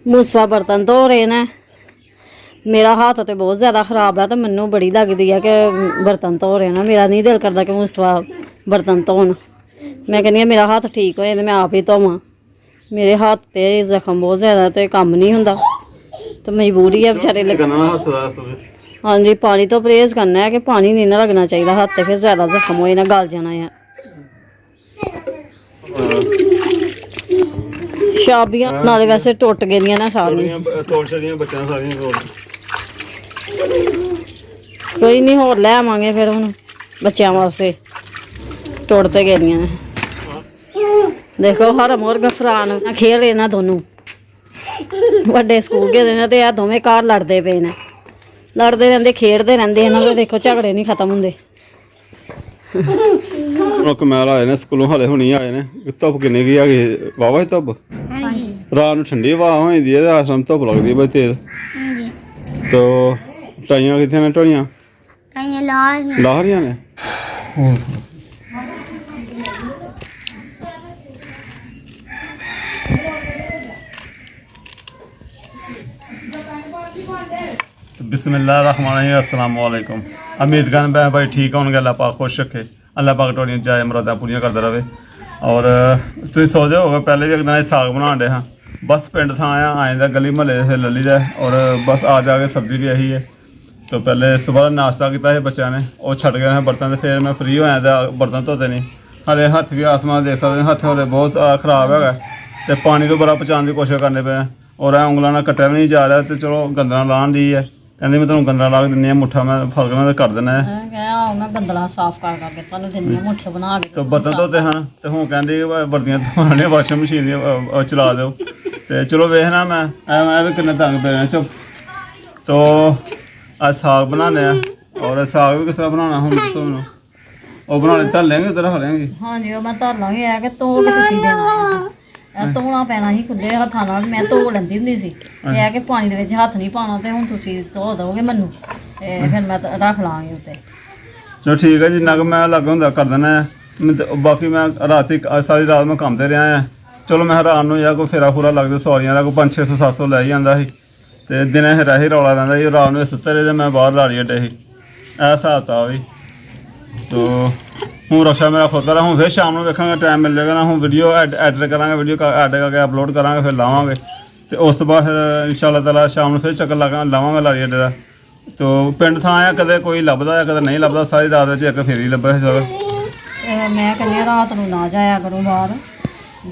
मूसफा बर्तन धो रहे ने। मेरा हाथ तो बहुत ज़्यादा खराब है तो मैनू बड़ी लगती है कि बर्तन धो रहे ना। मेरा नहीं दिल करता कि मूसफा बर्तन धोन। मैं कहनी मेरा हाथ ठीक हो जाए मैं आप ही धोवां। मेरे हाथ ते जख्म बहुत ज़्यादा तो कम नहीं होंदा तो मजबूरी है बेचारे। हाँ जी, पानी तो परहेज करना है कि पानी नहीं ना लगना चाहिए हाथ ते, फिर ज़्यादा जख्म हो जाना, गल जाना है। छाबियां नाले वैसे टुट गई ना सारियां। कोई नहीं होर ले आवांगे फिर हुण बच्चों वास्ते। टुट ते गेदियां ने। देखो हरम और गफरान खेल रहे दोनों। वड्डे स्कूल गेदे ने ते आ दोवें घर लड़दे पे ने। लड़ते रहते खेडते रहते इन्हों के देखो झगड़े नहीं खत्म होंगे। कमैल आए ने स्कूलों हाले हुणी आए ने। धुप्प किन्नी की है वाहवा धुप्प रात नूं ठंडी हवा हो जाती है आसम धुप्प लगती है बड़ी तेज। तो टाइयां कित्थे ने ढोलियां ला रही ने। बिस्मिल्लाहिर्रहमानिर्रहीम अस्सलाम वालेकुम। उम्मीद करना भाई ठीक होंगे। अल्लाह पाक खुश रखे। अल्लाह पाक थोड़ी जाय मुरादां पूरियां करता रहे। और तुम सोचते हो पहले भी एक दिन साग बना डे हाँ। बस पिंड था आए दा गली म्हल्ले फिर लली दा और बस आ जाके सब्जी भी यही है। तो पहले सुबह नाश्ता किया बच्चों ने वो छड़ गए बर्तन। फिर मैं फ्री होया तो बर्तन धोते नहीं हाले हथ भी आसमान देख सकते हथ हाले बहुत खराब है। तो पानी तो बड़ा पहुँचाने की कोशिश करने पे और उंगलों कट्टा भी नहीं जा रहा। तो चलो गंदला लान दी है कहते मैं तुम्हें गंदला ला के दिनी मुठा मैं फर्क ना कर देना है। गंदला साफ कर दिनी मुठे बना के। तो बर्तन धोते हाँ तो हूँ कहते वर्दियां धोने वाशिंग मशीन चला दो। तो चलो वेखना मैं भी किन्ने तंग पे रहा चुप। तो अज साग बनाने और साग भी किस तरह बनाना हूँ दसो मैं वो बनाने धर लेंगे उधर रख लेंगे। हाँ जी मैं धर लाँगी है कि धो के तुसीं देना धोना पैना ही खुले हत्थां नाल। मैं धो लैंदी हुंदी सी ते है कि पानी दे विच हत्थ नहीं पाना ते हुण तुसीं धो दोगे मैनूं ते फिर मैं रख लाँगी उत्ते। चलो ठीक है जिन्ना कि मैं अलग होंदा कर देना है। बाकी मैं राती सारी रात मैं काम ते रहा है। चलो मैं रात नूं या कोई फेरा फूरा लगदा सवारियां दा कोई 500-600 लै ही आंदा सी ते दिनें फिर ऐही रौला रैंदा ही। रात नूं सुत्ते रहे ते मैं बाहर लाड़ी अड्डे ही ऐ हिसाब किताब ही। तो हूँ रक्षा मेरा खोता रहा हूँ फिर शाम को वेखा टाइम मिल जाएगा ना हूँ वीडियो एडिट करा वीडियो एडिट करके अपलोड करा फिर लावांगे। तो उस तो बाद फिर इंशाअल्लाह ताला शाम को फिर चक्कर लावांगे लाड़ी अड्डे का। तो पिंड था है कदे कोई लभदा है कदे नहीं लभदा सारी रात एक फेरी लभा सर। मैं कहनी रात को ना जाया करो बाहर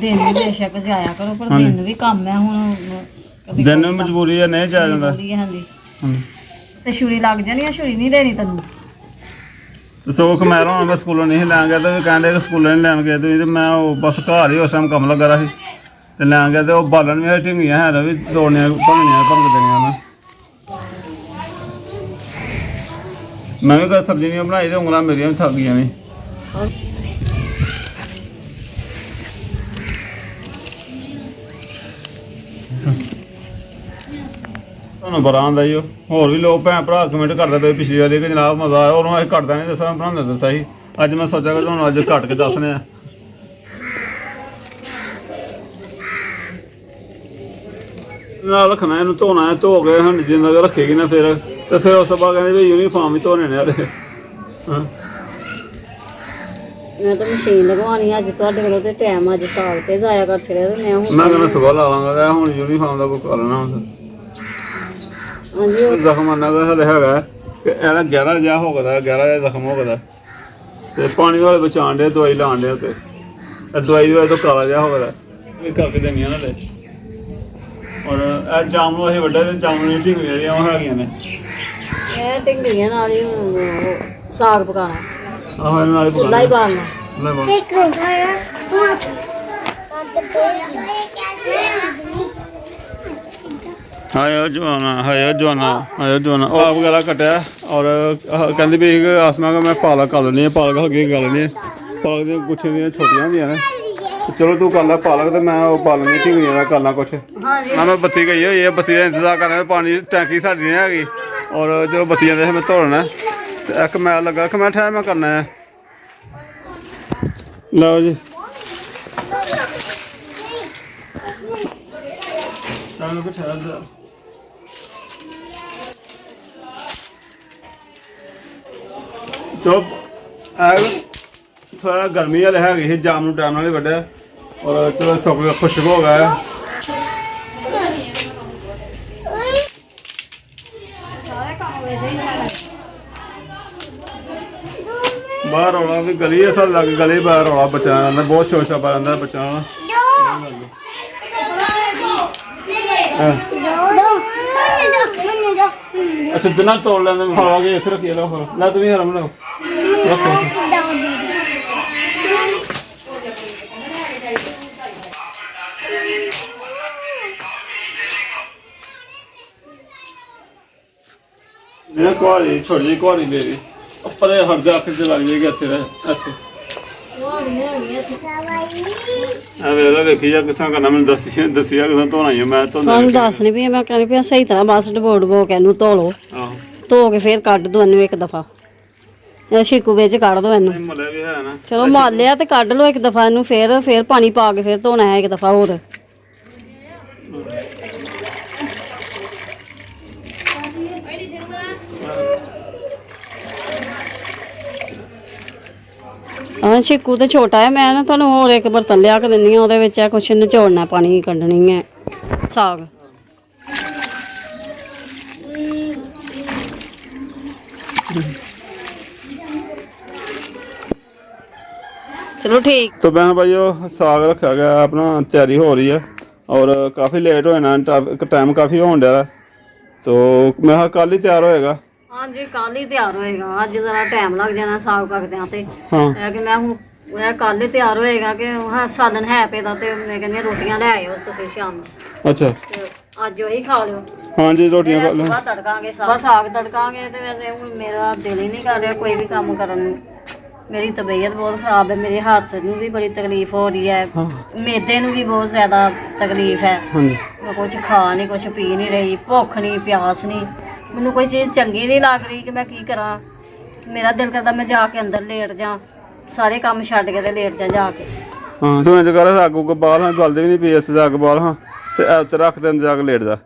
दिन भी बेशक जाया करो पर दिन भी काम है हुण दिन में मजबूरी है नहीं जाया जाता। हाँ जी तो छुरी लग जानी है छुरी नहीं देनी तेन। तो सो कमैर होना मैं स्कूलों नहीं लैन गया तो कहते स्कूलों नहीं लैन गए तो मैं बस घर ही उस टाइम कम लगा रहा तो लैन गया तो बालन भी ढिंगियां है भी दौड़नियां भंगनियां भंग देनियां मैं भी कल सब्जी नहीं बनाई तो उंगलां मेरियां भी थक गई नहीं। ਤੁਹਾਨੂੰ ਬੜਾ ਆਉਂਦਾ ਜੀ ਹੋਰ ਵੀ ਲੋਕ ਭੈਣ ਭਰਾ ਕਮੈਂਟ ਕਰਦੇ ਪਏ ਪਿਛਲੀ ਵਾਰੀ ਕਿ ਜਨਾਬ ਮਜ਼ਾ ਆਇਆ ਉਹਨੂੰ ਅਸੀਂ ਘਟਦਾ ਨਹੀਂ ਦੱਸਾਂ ਬਣਾਉਂਦੇ ਦੱਸਿਆ ਸੀ। ਅੱਜ ਮੈਂ ਸੋਚਿਆ ਕਿ ਤੁਹਾਨੂੰ ਅੱਜ ਘੱਟ ਕੇ ਦੱਸਣੇ ਆ। ਨਾਲ ਰੱਖਣਾ ਇਹਨੂੰ ਧੋਣਾ ਹੈ ਧੋ ਕੇ ਹੁਣ ਜਿੰਨਾ ਕੁ ਰੱਖੇਗੀ ਨਾ ਫਿਰ ਤੇ ਫਿਰ ਉਸ ਤੋਂ ਬਾਅਦ ਕਹਿੰਦੇ ਵੀ ਯੂਨੀਫਾਰਮ ਵੀ ਧੋਣੇ ਨੇ ਇਹਦੇ। ਹਾਂ मैं तो मशीन लगवानी अज तुहाडे कोलों ते टाइम अज साग ते जाया कर छड़िया ते मैं ਮੈਂ ਕਹਿੰਦਾ ਸੁਬਾਹ ਲਾ ਲਾਂਗਾ ਹੁਣ ਯੂਨੀਫਾਰਮ ਦਾ ਕੋਈ ਕਰ ਲੈਣਾ ਹੁਣ। हाँ जी ਜ਼ਖਮ ਆਨਾ ਦਾ ਹਲੇ ਹੈਗਾ ਕਿ ਇਹਦਾ ਗਹਿਰਾ ਜਿਹਾ ਹੋ ਗਿਆ 11 ਜਿਹਾ ਜ਼ਖਮ ਹੋ ਗਿਆ ਤੇ ਪਾਣੀ ਵਾਲੇ ਬਚਾਉਣ ਦੇ ਦਵਾਈ ਲਾਉਣ ਦੇ ਉੱਤੇ ਦਵਾਈ ਵਾਲੇ ਤੋਂ ਕਾਲਾ ਜਿਹਾ ਹੋ ਗਿਆ ਇਹ ਕਰਕੇ ਦੇਣੀਆਂ ਨਾਲੇ। ਔਰ ਇਹ ਜਾਮ ਨੂੰ ਅਸੀਂ ਵੱਡੇ ਤੇ ਜਾਮ ਨੂੰ ਢਿੰਗਲੀਆਂ ਜਿਹੀਆਂ ਉਹ ਹੈਗੀਆਂ ਨੇ ਇਹ ਢਿੰਗਲੀਆਂ ਨਾਲ ਹੀ ਸਾਗ ਪਕਾਣਾ ਆਹ ਇਹਨਾਂ ਨਾਲ ਚੁੱਲ੍ਹਾ ਹੀ ਬਾਲਣਾ। हाय जवाना और वगैरह कटिया और कहती भी आसमा का मैं पालक कर लेनी है पालक हल्की कर लेनी है पालक दी कुछ छोटियां होंदियां ने चलो तू कर लै पालक तो मैं पालक दी ढिंगियां दा कर ला कुछ ना मैं बत्ती गई हुई है बत्ती का इंतजार कर रहा पानी टैंकी साड़ी नहीं हैगी और चलो बत्तियां दे मैं धोना एक मैं लगा कि मैं ठहर मैं करना है। लो जी मैं भी ठहर जा चलो थोड़ा गर्मी वाले है जाम नूं टाइम नाल ही वड्डिया और चलो सुक खुशक हो गया बाहर रौला भी गली है साढ़े लागे गली बाहर रौला बच्चा रहता बहुत शोर शराबा रहता बच्चा अच्छा बिना तोड़ लेंगे खाओगे इतने रखिए लो ला तुम हरम लो कुआरी छोटी जी कुआरी ले ली पर हट जा फिर चला जाएगी इतने इतने ਵੇਲਾ ਵੇਖੀ ਜਾ ਕਿਸਾਂ ਕਰਨਾ ਮੈਨੂੰ ਦੱਸਿਆ ਕਿਸਾਂ ਧੋਣਾ ਹੀ ਮੈਂ ਧੋਂਦਾ ਤੁਹਾਨੂੰ ਦੱਸ ਨਹੀਂ ਵੀ ਮੈਂ ਕਹਿੰਦੀ ਪਿਆ ਸਹੀ ਤਰ੍ਹਾਂ ਬਸ ਡਬੋ ਕੇ ਇਹਨੂੰ ਧੋ ਲਓ ਆਹੋ ਧੋ ਕੇ ਫੇਰ ਕੱਢ ਦੋ ਇਹਨੂੰ ਇੱਕ ਦਫਾ ਇਹ ਛਿੱਕੂ ਵਿੱਚ ਕੱਢ ਦੋ ਇਹਨੂੰ ਮਲੇ ਵੀ ਹੈ ਨਾ ਚਲੋ ਮਾਰ ਲਿਆ ਤੇ ਕੱਢ ਲਓ ਇੱਕ ਦਫਾ ਇਹਨੂੰ ਫੇਰ ਪਾਣੀ ਪਾ ਕੇ ਫੇਰ ਧੋਣਾ ਹੈ ਇੱਕ ਦਫਾ ਹੋਰ ਹਾਂ ਛਿੱਕੂ ਤੇ ਛੋਟਾ ਹੈ ਮੈਂ ਨਾ ਤੁਹਾਨੂੰ ਹੋਰ ਇੱਕ ਬਰਤਨ ਲਿਆ ਕੇ ਦਿੰਦੀ ਹਾਂ ਉਹਦੇ ਵਿੱਚ ਆ ਕੁਛ ਨਿਚੋੜਨਾ ਪਾਣੀ ਕੱਢਣੀ ਹੈ ਸਾਗ चलो ठीक तो बहन भाइयों साग रखा गया अपना तैयारी हो रही है और काफ़ी लेट हो जाना टाइम काफ़ी होने डरा तो मैं कल ही तैयार होएगा हाँ जी कल ही तैयार होएगा अज जरा टाइम लग जाना साग पकद्या ते हाँ कि मैं हूँ मैं कल ही तैयार होएगा कि सालन है पे दा ते मैं कहनी रोटियां ले आयो तुसीं शाम नूं अच्छा अज वही खा लियो हाँ जी रोटियां खा लो सुबह तड़कांगे साग तड़कांगे ते वैसे हुण मेरा दिल ही नहीं कर रहा कोई भी काम करन नूं मेरी तबीयत बहुत खराब है मेरे हाथ में भी बड़ी तकलीफ हो रही है हाँ मैदे में भी बहुत ज़्यादा तकलीफ है हाँ जी मैं कुछ खा नहीं कुछ पी नहीं रही भुख नहीं प्यास नहीं मैनू कोई चीज़ चंगी नहीं लग रही कि मैं की करा मेरा दिल करता मैं जाके अंदर लेट जा सारे काम छड्ड के ते लेट जा जाके हाँ तू इंज कर अग उग बाल हाँ गलदे भी नहीं पी इस अग बाल हाँ ते उत्ते रख दे अंदर जाके लेट जा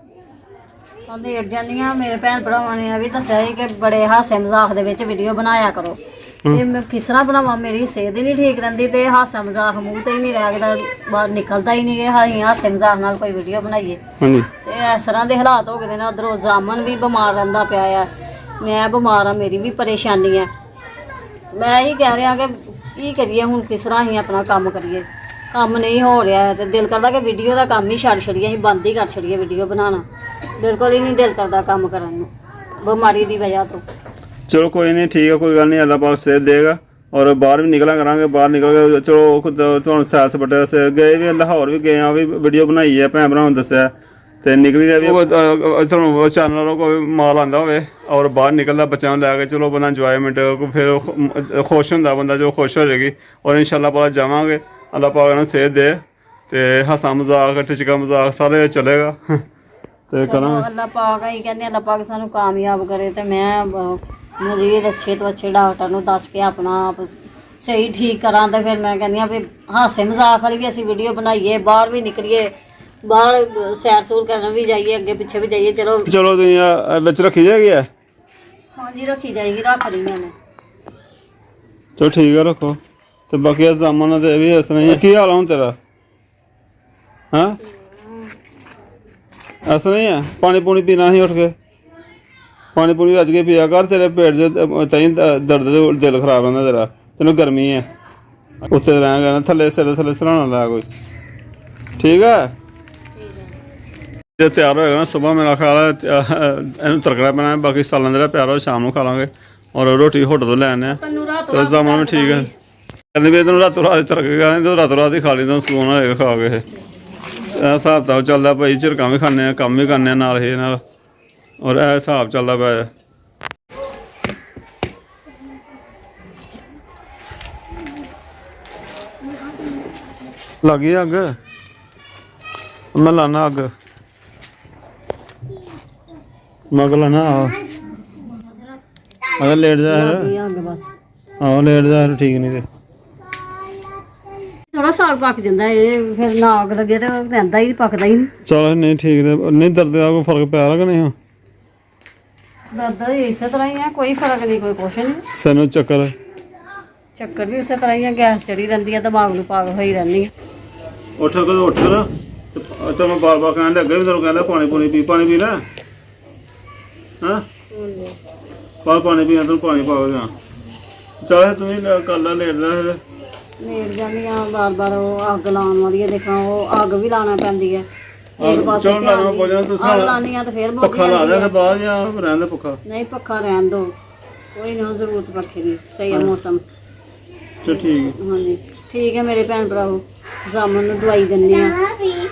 हाँ लेट जानी हाँ मेरे भैन भरावां ने भी दस्सिया ਸੀ कि बड़े हासे मजाक दे विच वीडियो बनाया करो ਤੇ ਮੈਂ ਕਿਸ ਤਰ੍ਹਾਂ ਬਣਾਵਾਂ ਮੇਰੀ ਸਿਹਤ ਹੀ ਨਹੀਂ ਠੀਕ ਰਹਿੰਦੀ ਤੇ ਹਾਸਾ ਮਜ਼ਾਕ ਮੂੰਹ ਤੇ ਹੀ ਨਹੀਂ ਲੱਗਦਾ ਬਾਹਰ ਨਿਕਲਦਾ ਹੀ ਨਹੀਂ ਕਿ ਹਾਸੇ ਮਜ਼ਾਕ ਨਾਲ ਕੋਈ ਵੀਡੀਓ ਬਣਾਈਏ ਹਾਂਜੀ ਤੇ ਇਸ ਤਰ੍ਹਾਂ ਦੇ ਹਾਲਾਤ ਹੋ ਗਏ ਨੇ ਉਧਰੋਂ ਜਾਮਨ ਵੀ ਬਿਮਾਰ ਰਹਿੰਦਾ ਪਿਆ ਆ ਮੈਂ ਬਿਮਾਰ ਆ ਮੇਰੀ ਵੀ ਪਰੇਸ਼ਾਨੀ ਹੈ ਮੈਂ ਇਹੀ ਕਹਿ ਰਿਹਾ ਕਿ ਕੀ ਕਰੀਏ ਹੁਣ ਕਿਸ ਤਰ੍ਹਾਂ ਹੀ ਆਪਣਾ ਕੰਮ ਕਰੀਏ ਕੰਮ ਨਹੀਂ ਹੋ ਰਿਹਾ ਤੇ ਦਿਲ ਕਰਦਾ ਕਿ ਵੀਡੀਓ ਦਾ ਕੰਮ ਹੀ ਛੱਡ ਛੜੀਏ ਅਸੀਂ ਬੰਦ ਹੀ ਕਰ ਛੜੀਏ ਵੀਡੀਓ ਬਣਾਉਣਾ ਬਿਲਕੁਲ ਹੀ ਨਹੀਂ ਦਿਲ ਕਰਦਾ ਕੰਮ ਕਰਨ ਨੂੰ ਬਿਮਾਰੀ ਦੀ ਵਜ੍ਹਾ ਤੋਂ चलो कोई नहीं ठीक है कोई गल नहीं अल्लाह पाक सेहत देगा और बाहर भी निकला करांगे बाहर निकल के चलो खुद तुहानू सैर सपाटे वास्ते गए भी लाहौर भी गए भी वीडियो बनाई है भैन भरावां नूं दस्सिया ते निकली दा भी चलो चैनल वालों कोई माल आंदा होवे और बाहर निकलदा बच्चों नूं लैके चलो बंदा इंजॉयमेंट फिर खुश होंदा बंदा जो खुश हो जाएगी और इंशाल्लाह पाक जावांगे अल्लाह पाक इन्हूं सेहत दे ते हंसा मजाक टिचका मजाक सारे चलेगा ते करांगे अल्लाह पाक ही कहंदे अल्लाह पाक सानू कामयाब करे ते मैं मजीद अच्छे तो अच्छे डॉक्टर ਨੂੰ ਦੱਸ ਕੇ ਆਪਣਾ ਆਪ ਸਹੀ ਠੀਕ ਕਰਾਂ ਤੇ ਫਿਰ ਮੈਂ ਕਹਿੰਦੀ ਆ ਵੀ ਹਾਸੇ ਮਜ਼ਾਕ ਵਾਲੀ ਵੀ ਅਸੀਂ ਵੀਡੀਓ ਬਣਾਈਏ ਬਾਹਰ ਵੀ ਨਿਕਲੀਏ ਬਾਹਰ ਸੈਰ ਸੂਰ ਕਰਨ ਵੀ ਜਾਈਏ ਅੱਗੇ ਪਿੱਛੇ ਵੀ ਜਾਈਏ ਚਲੋ ਚਲੋ ਤੁਸੀਂ ਵਿੱਚ ਰੱਖੀ ਜਾਏਗੀ ਹੈ ਹਾਂਜੀ ਰੱਖੀ ਜਾਏਗੀ ਰੱਖ ਦਈਆਂ ਨੇ ਚਲੋ ਠੀਕ ਹੈ ਰੱਖੋ ਤੇ ਬਾਕੀ ਸਾਮਾਨ ਤੇ ਵੀ ਇਸ ਤਰ੍ਹਾਂ ਹੀ ਕੀ ਹਾਲ ਹੁਣ ਤੇਰਾ ਹਾਂ ਇਸ ਤਰ੍ਹਾਂ ਹੀ ਹੈ ਪਾਣੀ ਪੂਣੀ ਪੀਣਾ ਸੀ ਉੱਠ ਕੇ पानी पूनी रज के पिया कर तेरे पेट से तई दर्द दिल खराब रहता तेरा तेन गर्मी है उत्ते रहेगा ना थले सिर थले सराहना लै कोई ठीक है जो तैयार होएगा ना सुबह मेरा ख्याल है इन तड़कना पैना बाकी सालन जरा प्यार हो शाम को खा लांगे और रोटी होटल तो लैने तो जामन में ठीक है कहते भी तेन रातों रात तड़केगा तो रातों रात ही खा ली तो सकून होएगा खा के हिसाब किताब चलता भाई झिड़कां भी खाने कम भी करने नाल ही नाल और यह हिसाब चलता पाया लगी अग मैं लाना अग मैं लाना अगर लेट जा ਅੱਗ ਬਸ आहो लेट जा ठीक नहीं थे थोड़ा ਵਾ ਸਾਗ ਪੱਕ ਜਾਂਦਾ ਇਹ ਫਿਰ ਨਾ ਅੱਗ ਲੱਗੇ ਤੇ ਰਹਿੰਦਾ ਹੀ ਪੱਕਦਾ ਹੀ ਨਹੀਂ। ਚਲ ਨਹੀਂ ਠੀਕ ਤੇ ਨਹੀਂ ਦਰਦ ਦਾ ਕੋਈ ਫਰਕ ਪਿਆ ਲੱਗ ਨਹੀਂ ਦਰਦ ਇਸੇ ਤਰ੍ਹਾਂ ਹੀ ਆ, ਕੋਈ ਫਰਕ ਨਹੀਂ, ਕੋਈ ਕੁਛ ਨਹੀਂ। ਸਾਨੂੰ ਚੱਕਰ ਚੱਕਰ ਵੀ ਇਸੇ ਤਰ੍ਹਾਂ ਹੀ ਆ, ਗੈਸ ਚੜੀ ਰਹਿੰਦੀ ਆ, ਦਿਮਾਗ ਨੂੰ ਪਾਗਲ ਹੋਈ ਰਹਿੰਦੀ ਆ। ਉੱਠ ਕਦੋਂ ਉੱਠ ਨਾ ਤੇ ਮੈਂ ਬਾਰ ਕਹਿਣ ਦੇ ਅੱਗੇ ਵੀ ਤੈਨੂੰ ਕਹਿੰਦਾ ਪਾਣੀ ਪੀ ਲੈ ਹਾਂ ਪਾਣੀ ਪੀਣਾ ਤੈਨੂੰ ਪਾਣੀ ਪਾ ਦੇ ਚਾਹੇ ਤੂੰ ਹੀ ਕਰ ਲੈ ਲੇਟਦਾ ਫਿਰ ਲੇਟ ਜਾਂਦੀ ਆ ਬਾਰ ਉਹ ਅੱਗ ਲਾਉਣ ਵਾਲੀ ਆ, ਦੇਖਾਂ ਉਹ ਅੱਗ ਵੀ ਲਾਉਣਾ ਪੈਂਦੀ ਹੈ ਇੱਕ ਪਾਸੇ ਚੱਲ ਲਾਉਣਾ ਪਊ ਤੁਸੀਂ ਅੱਗ ਲਾਉਣੀ ਆ ਤੇ ਫਿਰ ਪੱਖਾ ਲਾ ਦੇ ਤੇ ਬਾਹਰ ਜਾਂ ਰਹਿਣ ਦੇ ਪੱਖਾ ਨਹੀਂ ਪੱਖਾ ਰਹਿਣ ਦੋ, ਕੋਈ ਨਾ ਜ਼ਰੂਰਤ ਪੱਖੇ ਦੀ, ਸਹੀ ਹੈ ਮੌਸਮ। ਚਲ ਠੀਕ ਹਾਂਜੀ ਠੀਕ ਹੈ ਮੇਰੇ ਭੈਣ ਭਰਾਵੋ, ਜਾਮਨ ਨੂੰ ਦਵਾਈ ਦਿੰਦੇ ਆ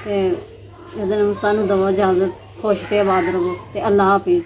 ਤੇ ਇਹਦੇ ਨਾਲ ਸਾਨੂੰ ਦਵਾ ਇਜਾਜ਼ਤ, ਖੁਸ਼ ਤੇ ਆਬਾਦ ਰਹੋ ਤੇ ਅੱਲਾ ਹਾਫਿਜ਼।